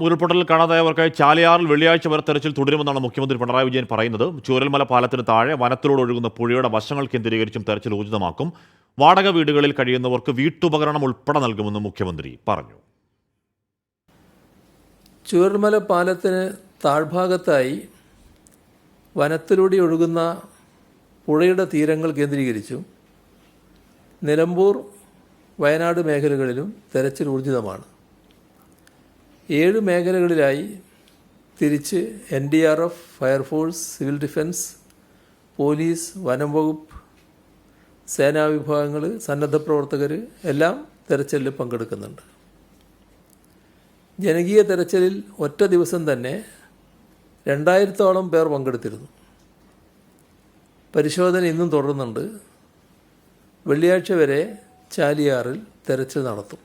ഉരുൾപൊട്ടലിൽ കാണാതായവർക്കായി ചാലിയാറിൽ വെള്ളിയാഴ്ച വരെ തെരച്ചിൽ തുടരുമെന്നാണ് മുഖ്യമന്ത്രി പിണറായി വിജയൻ പറയുന്നത്. ചൂരൽമല പാലത്തിന് താഴെ വനത്തിലൂടെ ഒഴുകുന്ന പുഴയുടെ വശങ്ങൾ കേന്ദ്രീകരിച്ചും തെരച്ചിൽ ഊർജിതമാക്കും. വാടക വീടുകളിൽ കഴിയുന്നവർക്ക് വീട്ടുപകരണം ഉൾപ്പെടെ നൽകുമെന്നും മുഖ്യമന്ത്രി പറഞ്ഞു. ചൂരൽമല പാലത്തിന് താഴ്ഭാഗത്തായി വനത്തിലൂടെ ഒഴുകുന്ന പുഴയുടെ തീരങ്ങൾ കേന്ദ്രീകരിച്ചും നിലമ്പൂർ, വയനാട് മേഖലകളിലും തെരച്ചിൽ ഊർജിതമാണ്. 7 മേഖലകളിലായി തിരിച്ച് NDRF, fire force, civil defence, police, വനം വകുപ്പ്, സേനാ വിഭാഗങ്ങൾ, സന്നദ്ധ പ്രവർത്തകർ എല്ലാം തെരച്ചിലിൽ പങ്കെടുക്കുന്നുണ്ട്. ജനകീയ തെരച്ചിലിൽ ഒറ്റ ദിവസം തന്നെ 2000-ഓളം പേർ പങ്കെടുത്തിരുന്നു. പരിശോധന ഇന്നും തുടരുന്നുണ്ട്. വെള്ളിയാഴ്ച വരെ ചാലിയാറിൽ തെരച്ചിൽ നടത്തും.